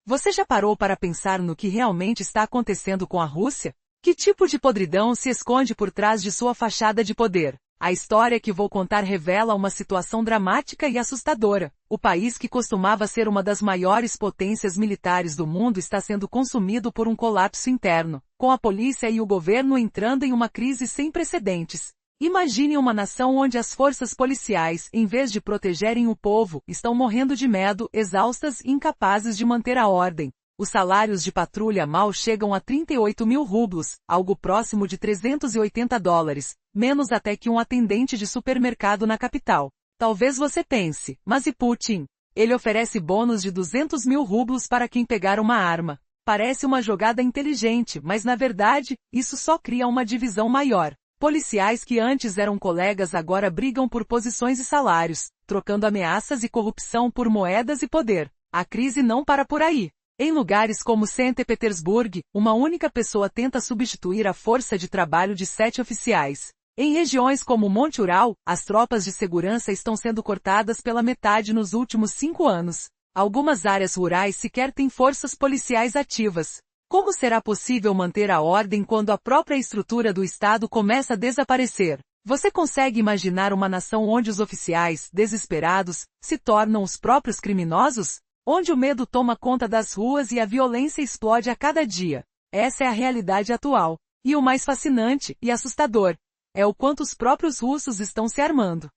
Você já parou para pensar no que realmente está acontecendo com a Rússia? Que tipo de podridão se esconde por trás de sua fachada de poder? A história que vou contar revela uma situação dramática e assustadora. O país que costumava ser uma das maiores potências militares do mundo está sendo consumido por um colapso interno, com a polícia e o governo entrando em uma crise sem precedentes. Imagine uma nação onde as forças policiais, em vez de protegerem o povo, estão morrendo de medo, exaustas e incapazes de manter a ordem. Os salários de patrulha mal chegam a 38 mil rublos, algo próximo de $380, menos até que um atendente de supermercado na capital. Talvez você pense, mas e Putin? Ele oferece bônus de 200 mil rublos para quem pegar uma arma. Parece uma jogada inteligente, mas na verdade, isso só cria uma divisão maior. Policiais que antes eram colegas agora brigam por posições e salários, trocando ameaças e corrupção por moedas e poder. A crise não para por aí. Em lugares como São Petersburgo, uma única pessoa tenta substituir a força de trabalho de 7 oficiais. Em regiões como Monte Ural, as tropas de segurança estão sendo cortadas pela metade nos últimos 5 anos. Algumas áreas rurais sequer têm forças policiais ativas. Como será possível manter a ordem quando a própria estrutura do Estado começa a desaparecer? Você consegue imaginar uma nação onde os oficiais, desesperados, se tornam os próprios criminosos? Onde o medo toma conta das ruas e a violência explode a cada dia? Essa é a realidade atual. E o mais fascinante e assustador é o quanto os próprios russos estão se armando.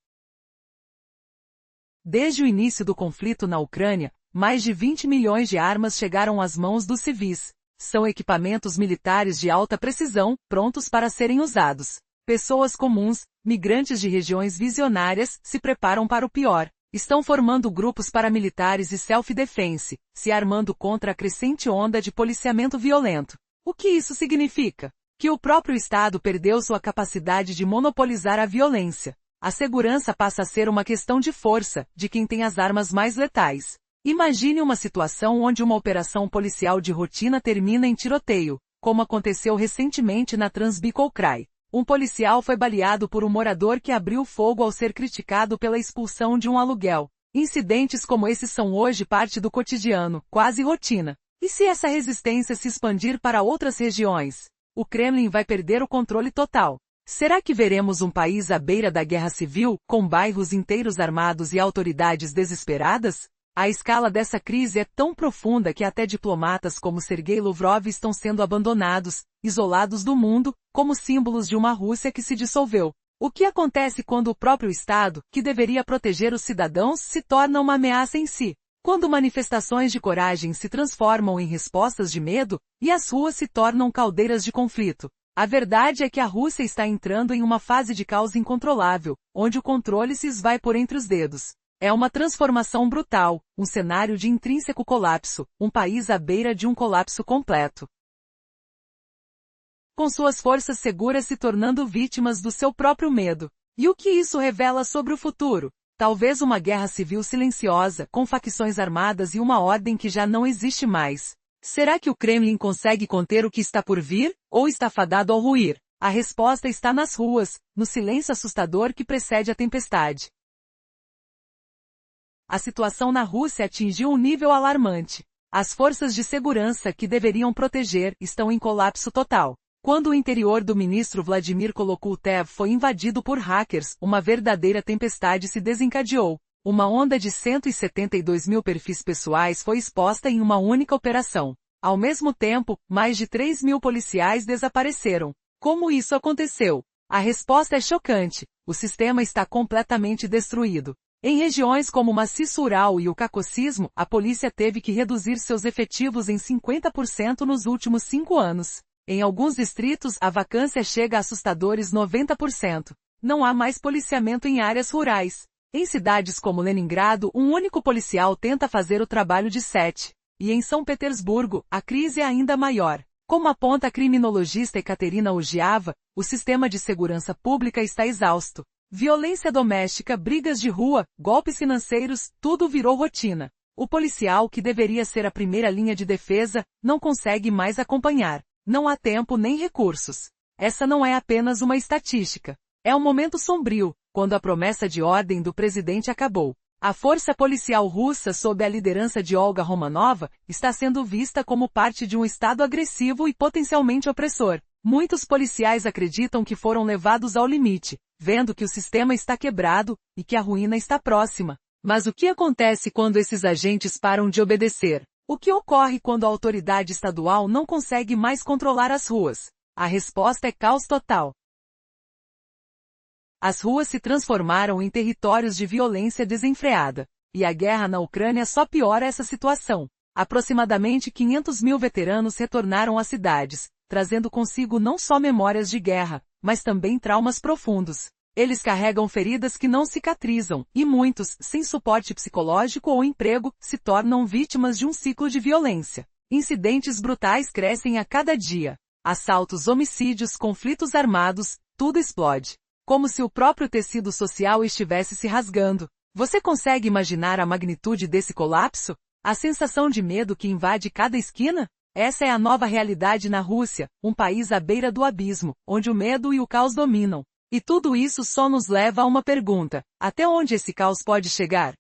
Desde o início do conflito na Ucrânia, mais de 20 milhões de armas chegaram às mãos dos civis. São equipamentos militares de alta precisão, prontos para serem usados. Pessoas comuns, migrantes de regiões visionárias, se preparam para o pior. Estão formando grupos paramilitares e self-defense, se armando contra a crescente onda de policiamento violento. O que isso significa? Que o próprio Estado perdeu sua capacidade de monopolizar a violência. A segurança passa a ser uma questão de força, de quem tem as armas mais letais. Imagine uma situação onde uma operação policial de rotina termina em tiroteio, como aconteceu recentemente na Transbikokrai. Um policial foi baleado por um morador que abriu fogo ao ser criticado pela expulsão de um aluguel. Incidentes como esses são hoje parte do cotidiano, quase rotina. E se essa resistência se expandir para outras regiões? O Kremlin vai perder o controle total. Será que veremos um país à beira da guerra civil, com bairros inteiros armados e autoridades desesperadas? A escala dessa crise é tão profunda que até diplomatas como Sergei Lavrov estão sendo abandonados, isolados do mundo, como símbolos de uma Rússia que se dissolveu. O que acontece quando o próprio Estado, que deveria proteger os cidadãos, se torna uma ameaça em si? Quando manifestações de coragem se transformam em respostas de medo, e as ruas se tornam caldeiras de conflito? A verdade é que a Rússia está entrando em uma fase de caos incontrolável, onde o controle se esvai por entre os dedos. É uma transformação brutal, um cenário de intrínseco colapso, um país à beira de um colapso completo. Com suas forças seguras se tornando vítimas do seu próprio medo. E o que isso revela sobre o futuro? Talvez uma guerra civil silenciosa, com facções armadas e uma ordem que já não existe mais. Será que o Kremlin consegue conter o que está por vir, ou está fadado ao ruir? A resposta está nas ruas, no silêncio assustador que precede a tempestade. A situação na Rússia atingiu um nível alarmante. As forças de segurança que deveriam proteger estão em colapso total. Quando o interior do ministro Vladimir Kolokotev foi invadido por hackers, uma verdadeira tempestade se desencadeou. Uma onda de 172 mil perfis pessoais foi exposta em uma única operação. Ao mesmo tempo, mais de 3 mil policiais desapareceram. Como isso aconteceu? A resposta é chocante. O sistema está completamente destruído. Em regiões como o Maciço Ural e o Cacocismo, a polícia teve que reduzir seus efetivos em 50% nos últimos 5 anos. Em alguns distritos, a vacância chega a assustadores 90%. Não há mais policiamento em áreas rurais. Em cidades como Leningrado, um único policial tenta fazer o trabalho de 7. E em São Petersburgo, a crise é ainda maior. Como aponta a criminologista Ekaterina Ugiava, o sistema de segurança pública está exausto. Violência doméstica, brigas de rua, golpes financeiros, tudo virou rotina. O policial, que deveria ser a primeira linha de defesa, não consegue mais acompanhar. Não há tempo nem recursos. Essa não é apenas uma estatística. É um momento sombrio, quando a promessa de ordem do presidente acabou. A força policial russa, sob a liderança de Olga Romanova, está sendo vista como parte de um Estado agressivo e potencialmente opressor. Muitos policiais acreditam que foram levados ao limite, vendo que o sistema está quebrado e que a ruína está próxima. Mas o que acontece quando esses agentes param de obedecer? O que ocorre quando a autoridade estadual não consegue mais controlar as ruas? A resposta é caos total. As ruas se transformaram em territórios de violência desenfreada, e a guerra na Ucrânia só piora essa situação. Aproximadamente 500 mil veteranos retornaram às cidades, trazendo consigo não só memórias de guerra, mas também traumas profundos. Eles carregam feridas que não cicatrizam, e muitos, sem suporte psicológico ou emprego, se tornam vítimas de um ciclo de violência. Incidentes brutais crescem a cada dia. Assaltos, homicídios, conflitos armados, tudo explode. Como se o próprio tecido social estivesse se rasgando. Você consegue imaginar a magnitude desse colapso? A sensação de medo que invade cada esquina? Essa é a nova realidade na Rússia, um país à beira do abismo, onde o medo e o caos dominam. E tudo isso só nos leva a uma pergunta: até onde esse caos pode chegar?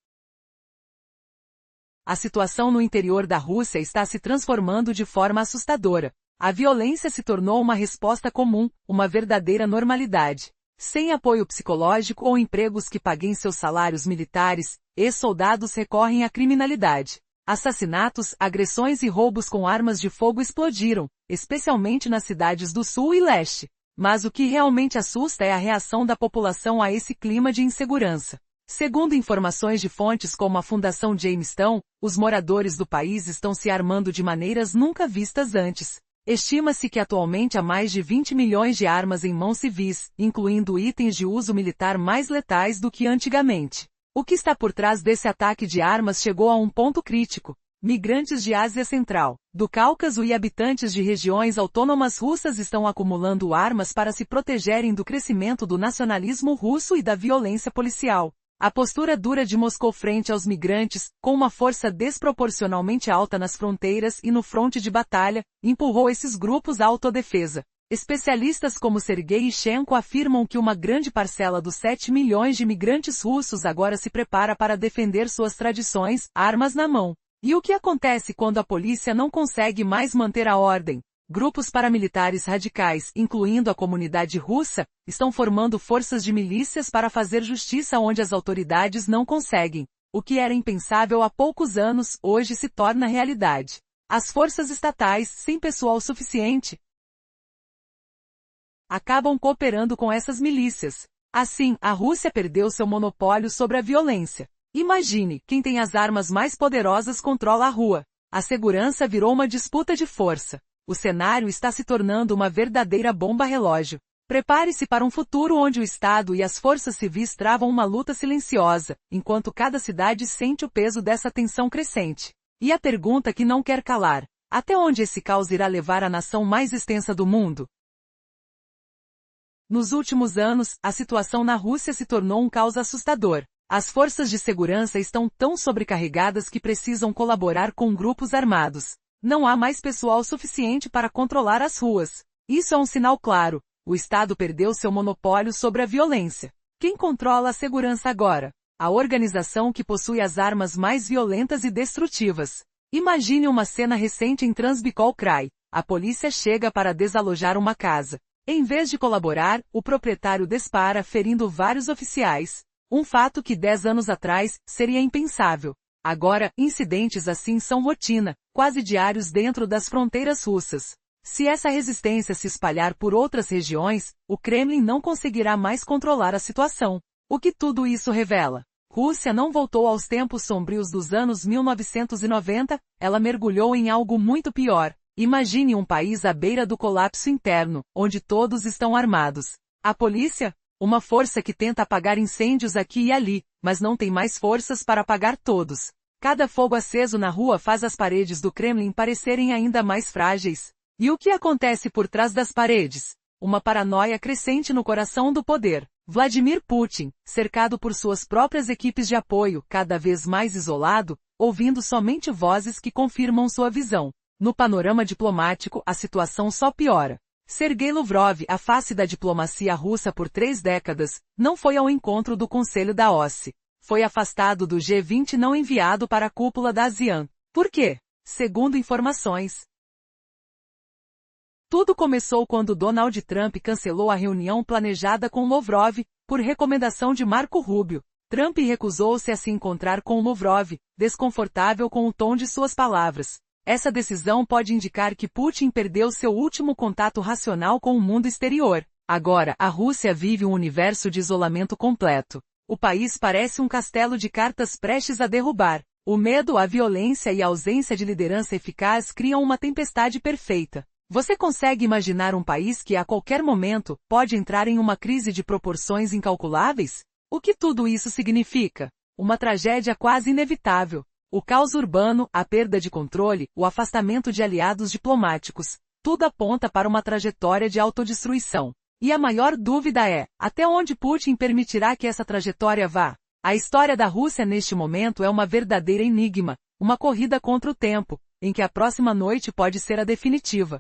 A situação no interior da Rússia está se transformando de forma assustadora. A violência se tornou uma resposta comum, uma verdadeira normalidade. Sem apoio psicológico ou empregos que paguem seus salários militares, ex-soldados recorrem à criminalidade. Assassinatos, agressões e roubos com armas de fogo explodiram, especialmente nas cidades do sul e leste. Mas o que realmente assusta é a reação da população a esse clima de insegurança. Segundo informações de fontes como a Fundação Jamestown, os moradores do país estão se armando de maneiras nunca vistas antes. Estima-se que atualmente há mais de 20 milhões de armas em mãos civis, incluindo itens de uso militar mais letais do que antigamente. O que está por trás desse ataque de armas chegou a um ponto crítico. Migrantes de Ásia Central, do Cáucaso e habitantes de regiões autônomas russas estão acumulando armas para se protegerem do crescimento do nacionalismo russo e da violência policial. A postura dura de Moscou frente aos migrantes, com uma força desproporcionalmente alta nas fronteiras e no fronte de batalha, empurrou esses grupos à autodefesa. Especialistas como Sergei Ishchenko afirmam que uma grande parcela dos 7 milhões de imigrantes russos agora se prepara para defender suas tradições, armas na mão. E o que acontece quando a polícia não consegue mais manter a ordem? Grupos paramilitares radicais, incluindo a comunidade russa, estão formando forças de milícias para fazer justiça onde as autoridades não conseguem. O que era impensável há poucos anos, hoje se torna realidade. As forças estatais, sem pessoal suficiente, acabam cooperando com essas milícias. Assim, a Rússia perdeu seu monopólio sobre a violência. Imagine, quem tem as armas mais poderosas controla a rua. A segurança virou uma disputa de força. O cenário está se tornando uma verdadeira bomba-relógio. Prepare-se para um futuro onde o Estado e as forças civis travam uma luta silenciosa, enquanto cada cidade sente o peso dessa tensão crescente. E a pergunta que não quer calar: até onde esse caos irá levar a nação mais extensa do mundo? Nos últimos anos, a situação na Rússia se tornou um caos assustador. As forças de segurança estão tão sobrecarregadas que precisam colaborar com grupos armados. Não há mais pessoal suficiente para controlar as ruas. Isso é um sinal claro. O Estado perdeu seu monopólio sobre a violência. Quem controla a segurança agora? A organização que possui as armas mais violentas e destrutivas. Imagine uma cena recente em Transbaikal Krai. A polícia chega para desalojar uma casa. Em vez de colaborar, o proprietário dispara, ferindo vários oficiais. Um fato que 10 anos atrás seria impensável. Agora, incidentes assim são rotina, quase diários dentro das fronteiras russas. Se essa resistência se espalhar por outras regiões, o Kremlin não conseguirá mais controlar a situação. O que tudo isso revela? Rússia não voltou aos tempos sombrios dos anos 1990, ela mergulhou em algo muito pior. Imagine um país à beira do colapso interno, onde todos estão armados. A polícia? Uma força que tenta apagar incêndios aqui e ali, mas não tem mais forças para apagar todos. Cada fogo aceso na rua faz as paredes do Kremlin parecerem ainda mais frágeis. E o que acontece por trás das paredes? Uma paranoia crescente no coração do poder. Vladimir Putin, cercado por suas próprias equipes de apoio, cada vez mais isolado, ouvindo somente vozes que confirmam sua visão. No panorama diplomático, a situação só piora. Sergei Lavrov, a face da diplomacia russa por 3 décadas, não foi ao encontro do Conselho da OSCE. foi afastado do G20 e não enviado para a cúpula da ASEAN. Por quê? Segundo informações, tudo começou quando Donald Trump cancelou a reunião planejada com Lavrov, por recomendação de Marco Rubio. Trump recusou-se a se encontrar com Lavrov, desconfortável com o tom de suas palavras. Essa decisão pode indicar que Putin perdeu seu último contato racional com o mundo exterior. Agora, a Rússia vive um universo de isolamento completo. O país parece um castelo de cartas prestes a derrubar. O medo, a violência e a ausência de liderança eficaz criam uma tempestade perfeita. Você consegue imaginar um país que a qualquer momento pode entrar em uma crise de proporções incalculáveis? O que tudo isso significa? Uma tragédia quase inevitável. O caos urbano, a perda de controle, o afastamento de aliados diplomáticos, tudo aponta para uma trajetória de autodestruição. E a maior dúvida é, até onde Putin permitirá que essa trajetória vá? A história da Rússia neste momento é uma verdadeira enigma, uma corrida contra o tempo, em que a próxima noite pode ser a definitiva.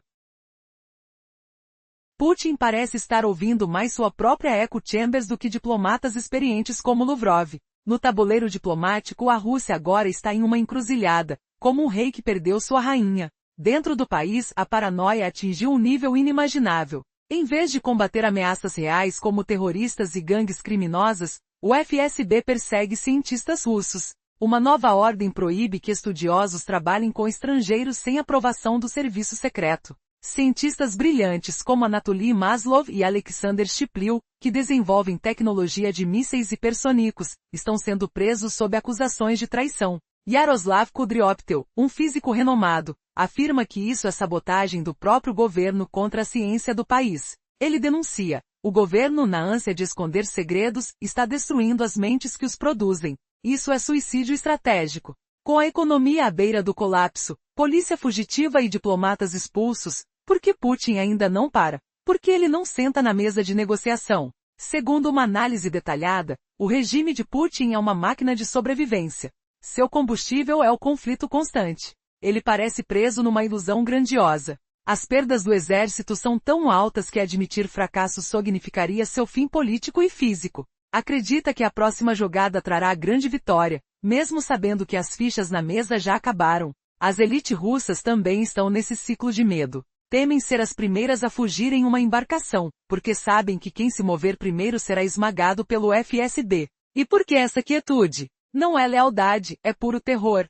Putin parece estar ouvindo mais sua própria echo chambers do que diplomatas experientes como Lavrov. No tabuleiro diplomático, a Rússia agora está em uma encruzilhada, como um rei que perdeu sua rainha. Dentro do país, a paranoia atingiu um nível inimaginável. Em vez de combater ameaças reais como terroristas e gangues criminosas, o FSB persegue cientistas russos. Uma nova ordem proíbe que estudiosos trabalhem com estrangeiros sem aprovação do serviço secreto. Cientistas brilhantes como Anatoly Maslov e Alexander Shipley, que desenvolvem tecnologia de mísseis hipersônicos, estão sendo presos sob acusações de traição. Yaroslav Kudryoptel, um físico renomado, afirma que isso é sabotagem do próprio governo contra a ciência do país. Ele denuncia: o governo, na ânsia de esconder segredos, está destruindo as mentes que os produzem. Isso é suicídio estratégico. Com a economia à beira do colapso, polícia fugitiva e diplomatas expulsos, por que Putin ainda não para? Por que ele não senta na mesa de negociação? Segundo uma análise detalhada, o regime de Putin é uma máquina de sobrevivência. Seu combustível é o conflito constante. Ele parece preso numa ilusão grandiosa. As perdas do exército são tão altas que admitir fracasso significaria seu fim político e físico. Acredita que a próxima jogada trará a grande vitória, mesmo sabendo que as fichas na mesa já acabaram. As elites russas também estão nesse ciclo de medo. Temem ser as primeiras a fugir em uma embarcação, porque sabem que quem se mover primeiro será esmagado pelo FSB. E por que essa quietude? Não é lealdade, é puro terror.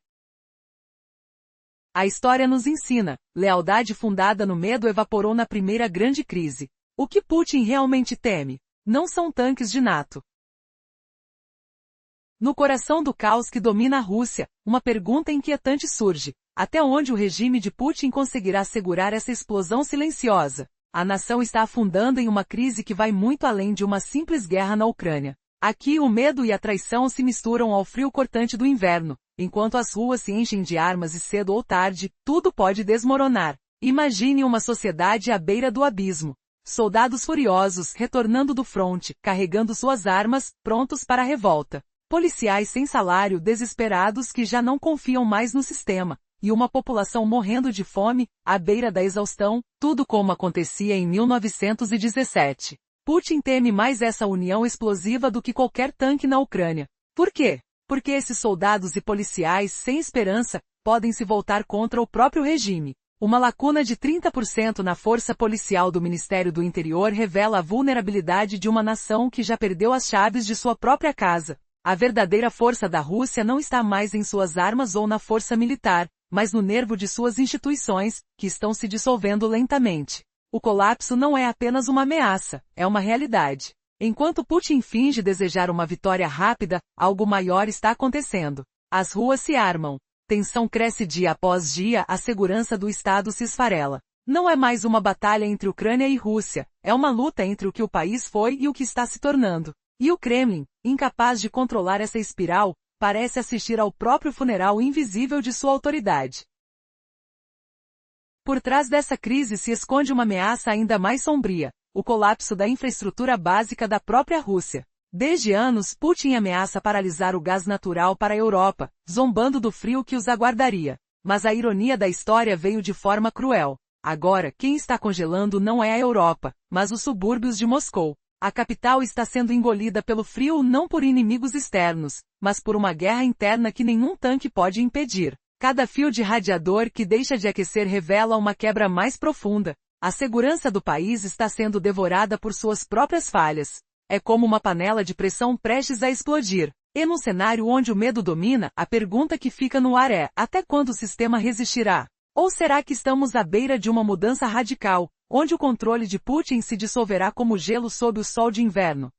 A história nos ensina, lealdade fundada no medo evaporou na primeira grande crise. O que Putin realmente teme? Não são tanques de NATO. No coração do caos que domina a Rússia, uma pergunta inquietante surge. Até onde o regime de Putin conseguirá segurar essa explosão silenciosa? A nação está afundando em uma crise que vai muito além de uma simples guerra na Ucrânia. Aqui o medo e a traição se misturam ao frio cortante do inverno. Enquanto as ruas se enchem de armas e cedo ou tarde, tudo pode desmoronar. Imagine uma sociedade à beira do abismo. Soldados furiosos retornando do fronte, carregando suas armas, prontos para a revolta. Policiais sem salário desesperados que já não confiam mais no sistema. E uma população morrendo de fome, à beira da exaustão, tudo como acontecia em 1917. Putin teme mais essa união explosiva do que qualquer tanque na Ucrânia. Por quê? Porque esses soldados e policiais sem esperança podem se voltar contra o próprio regime. Uma lacuna de 30% na força policial do Ministério do Interior revela a vulnerabilidade de uma nação que já perdeu as chaves de sua própria casa. A verdadeira força da Rússia não está mais em suas armas ou na força militar, mas no nervo de suas instituições, que estão se dissolvendo lentamente. O colapso não é apenas uma ameaça, é uma realidade. Enquanto Putin finge desejar uma vitória rápida, algo maior está acontecendo. As ruas se armam. Tensão cresce dia após dia, a segurança do Estado se esfarela. Não é mais uma batalha entre Ucrânia e Rússia, é uma luta entre o que o país foi e o que está se tornando. E o Kremlin, incapaz de controlar essa espiral, parece assistir ao próprio funeral invisível de sua autoridade. Por trás dessa crise se esconde uma ameaça ainda mais sombria, o colapso da infraestrutura básica da própria Rússia. Desde anos, Putin ameaça paralisar o gás natural para a Europa, zombando do frio que os aguardaria. Mas a ironia da história veio de forma cruel. Agora, quem está congelando não é a Europa, mas os subúrbios de Moscou. A capital está sendo engolida pelo frio não por inimigos externos, mas por uma guerra interna que nenhum tanque pode impedir. Cada fio de radiador que deixa de aquecer revela uma quebra mais profunda. A segurança do país está sendo devorada por suas próprias falhas. É como uma panela de pressão prestes a explodir. E num cenário onde o medo domina, a pergunta que fica no ar é: até quando o sistema resistirá? Ou será que estamos à beira de uma mudança radical, onde o controle de Putin se dissolverá como gelo sob o sol de inverno?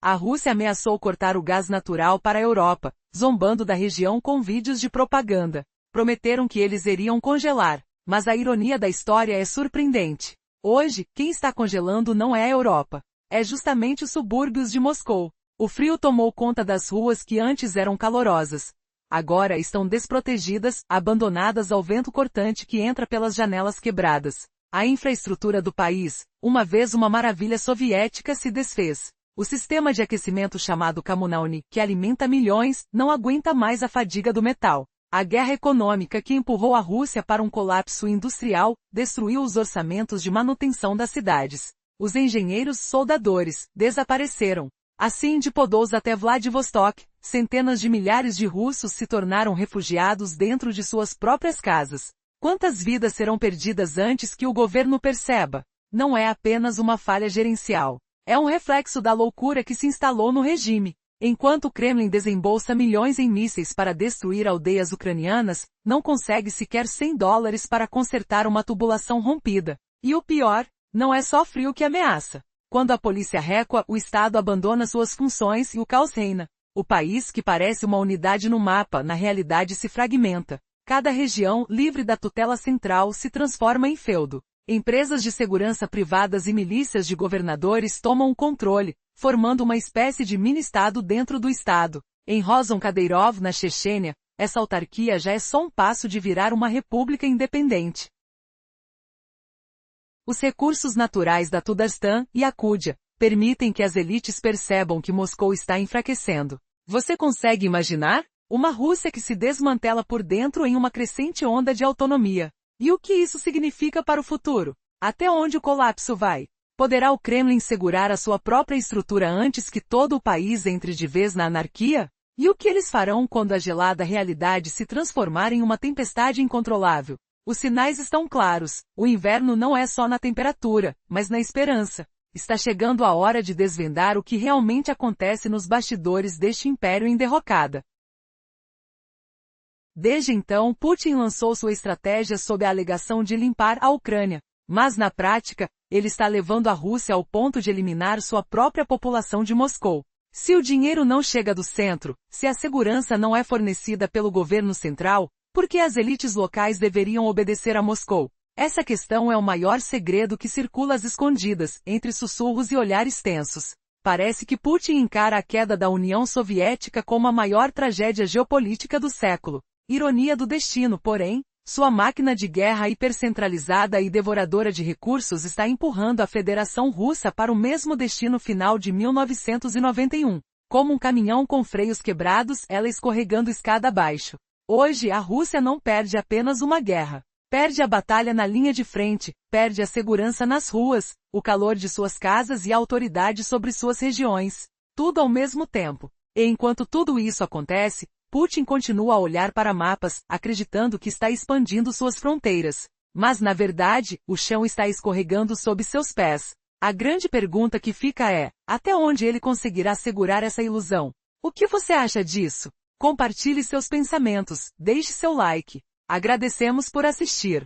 A Rússia ameaçou cortar o gás natural para a Europa, zombando da região com vídeos de propaganda. Prometeram que eles iriam congelar, mas a ironia da história é surpreendente. Hoje, quem está congelando não é a Europa. É justamente os subúrbios de Moscou. O frio tomou conta das ruas que antes eram calorosas. Agora estão desprotegidas, abandonadas ao vento cortante que entra pelas janelas quebradas. A infraestrutura do país, uma vez uma maravilha soviética, se desfez. O sistema de aquecimento chamado Kommunalny, que alimenta milhões, não aguenta mais a fadiga do metal. A guerra econômica que empurrou a Rússia para um colapso industrial, destruiu os orçamentos de manutenção das cidades. Os engenheiros soldadores desapareceram. Assim de Podolsk até Vladivostok, centenas de milhares de russos se tornaram refugiados dentro de suas próprias casas. Quantas vidas serão perdidas antes que o governo perceba? Não é apenas uma falha gerencial. É um reflexo da loucura que se instalou no regime. Enquanto o Kremlin desembolsa milhões em mísseis para destruir aldeias ucranianas, não consegue sequer $100 para consertar uma tubulação rompida. E o pior, não é só frio que ameaça. Quando a polícia recua, o Estado abandona suas funções e o caos reina. O país, que parece uma unidade no mapa, na realidade se fragmenta. Cada região, livre da tutela central, se transforma em feudo. Empresas de segurança privadas e milícias de governadores tomam o controle, formando uma espécie de mini-estado dentro do Estado. Em Rozon Kadyrov, na Chechênia, essa autarquia já é só um passo de virar uma república independente. Os recursos naturais da Tatarstan e Yakútia permitem que as elites percebam que Moscou está enfraquecendo. Você consegue imaginar? Uma Rússia que se desmantela por dentro em uma crescente onda de autonomia. E o que isso significa para o futuro? Até onde o colapso vai? Poderá o Kremlin segurar a sua própria estrutura antes que todo o país entre de vez na anarquia? E o que eles farão quando a gelada realidade se transformar em uma tempestade incontrolável? Os sinais estão claros. O inverno não é só na temperatura, mas na esperança. Está chegando a hora de desvendar o que realmente acontece nos bastidores deste império em derrocada. Desde então, Putin lançou sua estratégia sob a alegação de limpar a Ucrânia. Mas na prática, ele está levando a Rússia ao ponto de eliminar sua própria população de Moscou. Se o dinheiro não chega do centro, se a segurança não é fornecida pelo governo central, por que as elites locais deveriam obedecer a Moscou? Essa questão é o maior segredo que circula às escondidas, entre sussurros e olhares tensos. Parece que Putin encara a queda da União Soviética como a maior tragédia geopolítica do século. Ironia do destino, porém, sua máquina de guerra hipercentralizada e devoradora de recursos está empurrando a Federação Russa para o mesmo destino final de 1991. Como um caminhão com freios quebrados, ela escorregando escada abaixo. Hoje a Rússia não perde apenas uma guerra. Perde a batalha na linha de frente, perde a segurança nas ruas, o calor de suas casas e a autoridade sobre suas regiões. Tudo ao mesmo tempo. E enquanto tudo isso acontece, Putin continua a olhar para mapas, acreditando que está expandindo suas fronteiras. Mas na verdade, o chão está escorregando sob seus pés. A grande pergunta que fica é: até onde ele conseguirá segurar essa ilusão? O que você acha disso? Compartilhe seus pensamentos, deixe seu like. Agradecemos por assistir.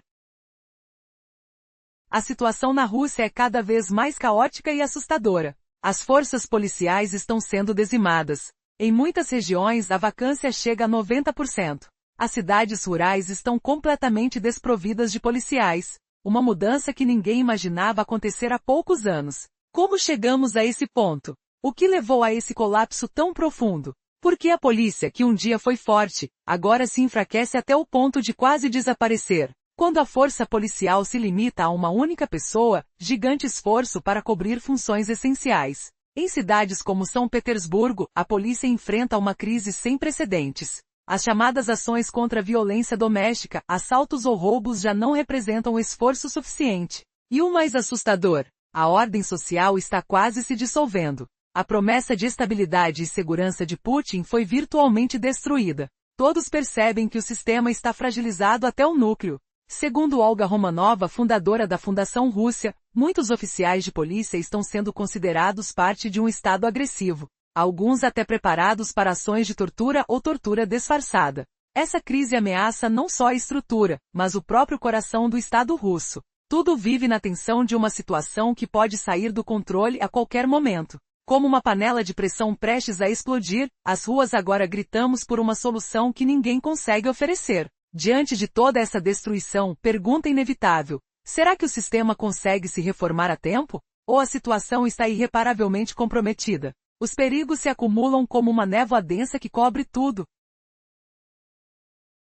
A situação na Rússia é cada vez mais caótica e assustadora. As forças policiais estão sendo dizimadas. Em muitas regiões a vacância chega a 90%. As cidades rurais estão completamente desprovidas de policiais. Uma mudança que ninguém imaginava acontecer há poucos anos. Como chegamos a esse ponto? O que levou a esse colapso tão profundo? Por que a polícia, que um dia foi forte, agora se enfraquece até o ponto de quase desaparecer? Quando a força policial se limita a uma única pessoa, gigante esforço para cobrir funções essenciais. Em cidades como São Petersburgo, a polícia enfrenta uma crise sem precedentes. As chamadas ações contra a violência doméstica, assaltos ou roubos já não representam esforço suficiente. E o mais assustador, a ordem social está quase se dissolvendo. A promessa de estabilidade e segurança de Putin foi virtualmente destruída. Todos percebem que o sistema está fragilizado até o núcleo. Segundo Olga Romanova, fundadora da Fundação Rússia, muitos oficiais de polícia estão sendo considerados parte de um estado agressivo. Alguns até preparados para ações de tortura ou tortura disfarçada. Essa crise ameaça não só a estrutura, mas o próprio coração do Estado russo. Tudo vive na tensão de uma situação que pode sair do controle a qualquer momento. Como uma panela de pressão prestes a explodir, as ruas agora gritamos por uma solução que ninguém consegue oferecer. Diante de toda essa destruição, pergunta inevitável: será que o sistema consegue se reformar a tempo? Ou a situação está irreparavelmente comprometida? Os perigos se acumulam como uma névoa densa que cobre tudo.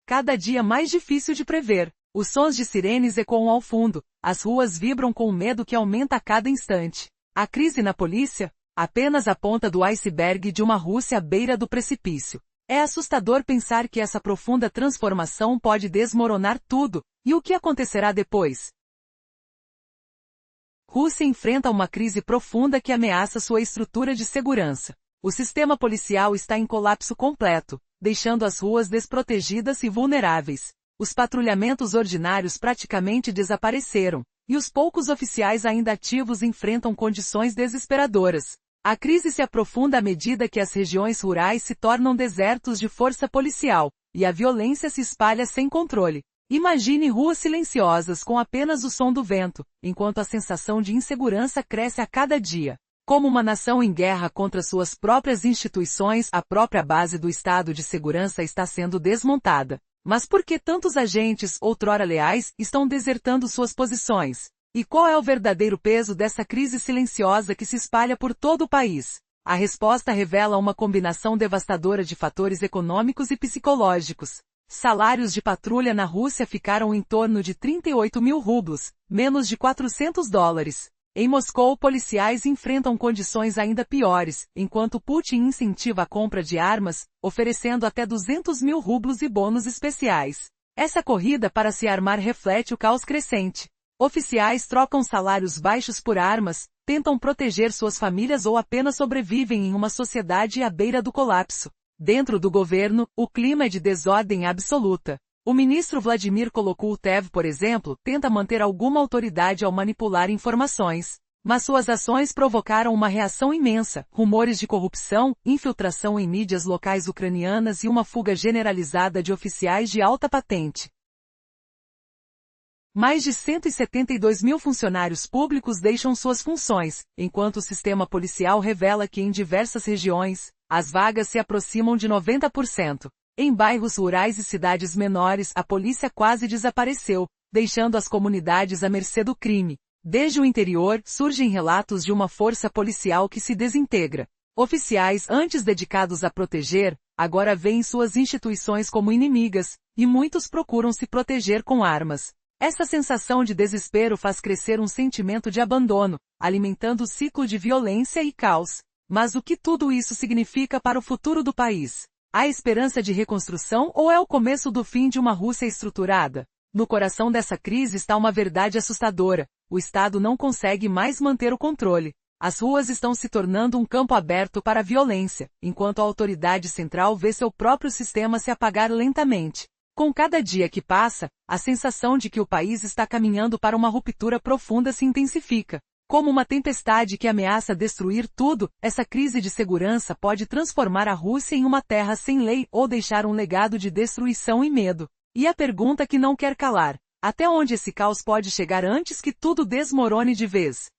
Cada dia mais difícil de prever. Os sons de sirenes ecoam ao fundo, as ruas vibram com o medo que aumenta a cada instante. A crise na polícia? Apenas a ponta do iceberg de uma Rússia à beira do precipício. É assustador pensar que essa profunda transformação pode desmoronar tudo, e o que acontecerá depois? Rússia enfrenta uma crise profunda que ameaça sua estrutura de segurança. O sistema policial está em colapso completo, deixando as ruas desprotegidas e vulneráveis. Os patrulhamentos ordinários praticamente desapareceram, e os poucos oficiais ainda ativos enfrentam condições desesperadoras. A crise se aprofunda à medida que as regiões rurais se tornam desertos de força policial, e a violência se espalha sem controle. Imagine ruas silenciosas com apenas o som do vento, enquanto a sensação de insegurança cresce a cada dia. Como uma nação em guerra contra suas próprias instituições, a própria base do Estado de Segurança está sendo desmontada. Mas por que tantos agentes, outrora leais, estão desertando suas posições? E qual é o verdadeiro peso dessa crise silenciosa que se espalha por todo o país? A resposta revela uma combinação devastadora de fatores econômicos e psicológicos. Salários de patrulha na Rússia ficaram em torno de 38 mil rublos, menos de $400. Em Moscou, policiais enfrentam condições ainda piores, enquanto Putin incentiva a compra de armas, oferecendo até 200 mil rublos e bônus especiais. Essa corrida para se armar reflete o caos crescente. Oficiais trocam salários baixos por armas, tentam proteger suas famílias ou apenas sobrevivem em uma sociedade à beira do colapso. Dentro do governo, o clima é de desordem absoluta. O ministro Vladimir Kolokutev, por exemplo, tenta manter alguma autoridade ao manipular informações. Mas suas ações provocaram uma reação imensa, rumores de corrupção, infiltração em mídias locais ucranianas e uma fuga generalizada de oficiais de alta patente. Mais de 172 mil funcionários públicos deixam suas funções, enquanto o sistema policial revela que em diversas regiões, as vagas se aproximam de 90%. Em bairros rurais e cidades menores, a polícia quase desapareceu, deixando as comunidades à mercê do crime. Desde o interior, surgem relatos de uma força policial que se desintegra. Oficiais antes dedicados a proteger, agora veem suas instituições como inimigas, e muitos procuram se proteger com armas. Essa sensação de desespero faz crescer um sentimento de abandono, alimentando o ciclo de violência e caos. Mas o que tudo isso significa para o futuro do país? Há esperança de reconstrução ou é o começo do fim de uma Rússia estruturada? No coração dessa crise está uma verdade assustadora. O Estado não consegue mais manter o controle. As ruas estão se tornando um campo aberto para a violência, enquanto a autoridade central vê seu próprio sistema se apagar lentamente. Com cada dia que passa, a sensação de que o país está caminhando para uma ruptura profunda se intensifica. Como uma tempestade que ameaça destruir tudo, essa crise de segurança pode transformar a Rússia em uma terra sem lei ou deixar um legado de destruição e medo. E a pergunta que não quer calar: até onde esse caos pode chegar antes que tudo desmorone de vez?